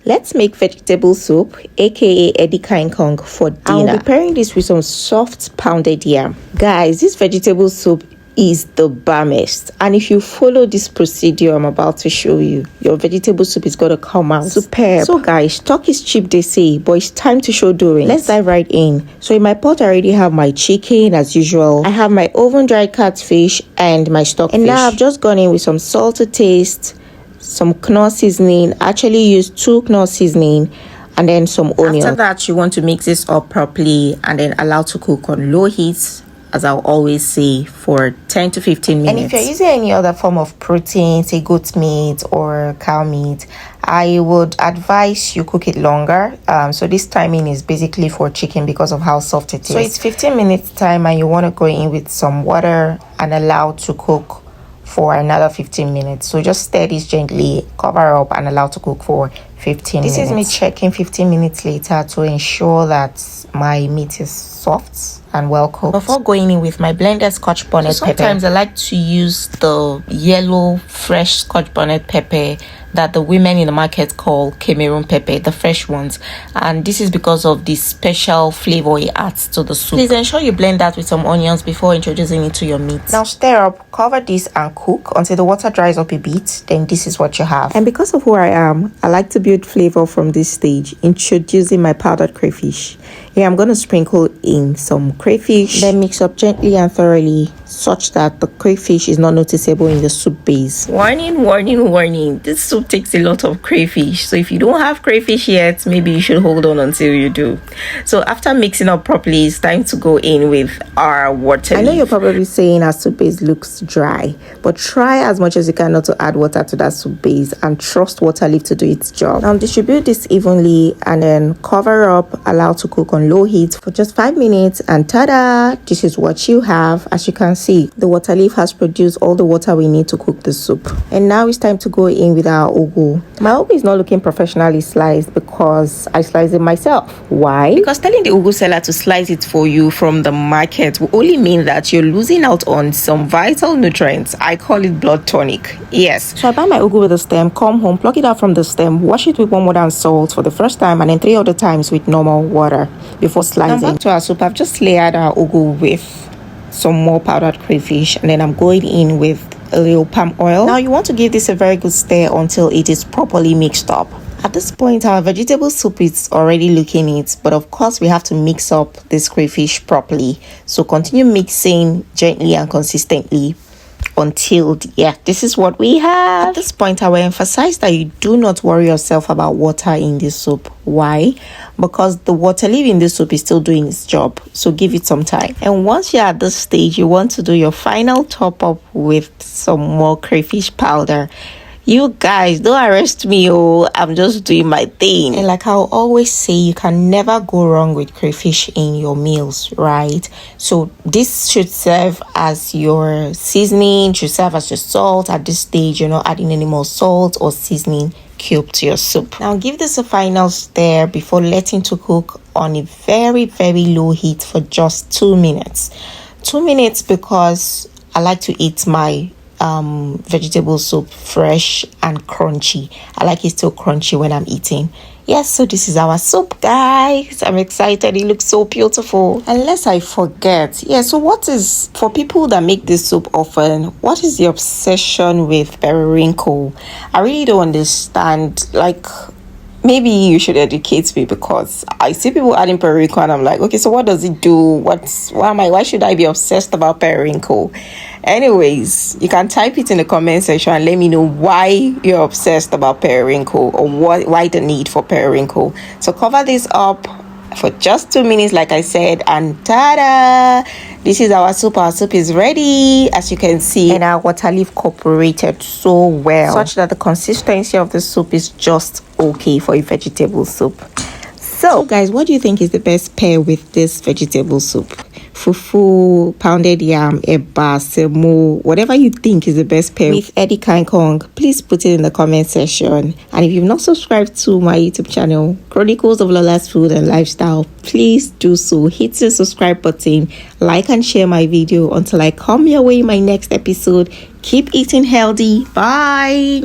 Let's make vegetable soup, aka Edikang Ikong, for dinner. I'll be pairing this with some soft pounded yam. Guys, this vegetable soup is the bammest, and if you follow this procedure I'm about to show you, your vegetable soup is gonna come out superb. So guys, talk is cheap they say, but it's time to show doing. Let's dive right in. So in my pot I already have my chicken as usual. I have my oven dried catfish and my stockfish, and now I've just gone in with some salt to taste, some Knorr seasoning. I actually used 2 Knorr seasoning, and then some onion. After that, you want to mix this up properly and then allow to cook on low heat, as I'll always say, for 10 to 15 minutes. And if you're using any other form of protein, say goat meat or cow meat, I would advise you cook it longer. So this timing is basically for chicken because of how soft it is. So it's 15 minutes time, and you want to go in with some water and allow to cook for another 15 minutes. So just stir this gently, cover up, and allow to cook for 15 minutes. This is me checking 15 minutes later to ensure that my meat is soft and well cooked. Before going in with my blended scotch bonnet pepper, sometimes I like to use the yellow fresh scotch bonnet pepper that the women in the market call Cameroon pepper, the fresh ones, and this is because of the special flavor it adds to the soup. Please ensure you blend that with some onions before introducing it to your meat. Now stir up, cover this, and cook until the water dries up a bit. Then this is what you have. And because of who I am, I like to build flavor from this stage, introducing my powdered crayfish. Here I'm going to sprinkle in some crayfish, then mix up gently and thoroughly such that the crayfish is not noticeable in the soup base. Warning, warning, warning, this soup takes a lot of crayfish, so if you don't have crayfish yet, maybe you should hold on until you do. So after mixing up properly, it's time to go in with our water leaf. I know you're probably saying our soup base looks dry, but try as much as you can not to add water to that soup base, and trust water leaf to do its job. Now distribute this evenly and then cover up, allow to cook on low heat for just 5 minutes, and ta-da, this is what you have. As you can see, the water leaf has produced all the water we need to cook the soup. And now it's time to go in with our ugu. My ugu is not looking professionally sliced because I slice it myself. Why? Because telling the ugu seller to slice it for you from the market will only mean that you're losing out on some vital nutrients. I call it blood tonic. Yes. So I buy my ugu with a stem, come home, pluck it out from the stem, wash it with warm water and salt for the first time, and then 3 other times with normal water before slicing. Now back to our soup. I've just layered our ugu with some more powdered crayfish, and then I'm going in with a little palm oil. Now you want to give this a very good stir until it is properly mixed up. At this point, our vegetable soup is already looking neat, but of course we have to mix up this crayfish properly. So continue mixing gently and consistently until this is what we have. At this point, I will emphasize that you do not worry yourself about water in this soup. Why? Because the water leaf in this soup is still doing its job, so give it some time. And once you're at this stage, you want to do your final top up with some more crayfish powder. You guys, don't arrest me, I'm just doing my thing. And like I'll always say, you can never go wrong with crayfish in your meals, right? So this should serve as your seasoning, should serve as your salt. At this stage, you're not adding any more salt or seasoning cube to your soup. Now give this a final stir before letting to cook on a very, very low heat for just 2 minutes. 2 minutes because I like to eat my vegetable soup fresh and crunchy. I like it still crunchy when I'm eating. Yes, so this is our soup, guys. I'm excited. It looks so beautiful. Unless I forget, so what is, for people that make this soup often, what is the obsession with periwinkle? I really don't understand. Like, maybe you should educate me, because I see people adding periwinkle and I'm like, okay, so what does it do? Why should I be obsessed about periwinkle? Anyways, you can type it in the comment section and let me know why you're obsessed about periwinkle, or why the need for periwinkle. So cover this up for just 2 minutes, like I said, and ta-da! This is our soup. Our soup is ready, as you can see, and our water leaf cooperated so well, such that the consistency of the soup is just okay for a vegetable soup. So guys, what do you think is the best pair with this vegetable soup? Fufu, pounded yam, eba, semo, whatever you think is the best pair with Edikang Ikong, please put it in the comment section. And if you've not subscribed to my YouTube channel, Chronicles of Lola's Food and Lifestyle, please do so. Hit the subscribe button, like and share my video until I come your way in my next episode. Keep eating healthy. Bye.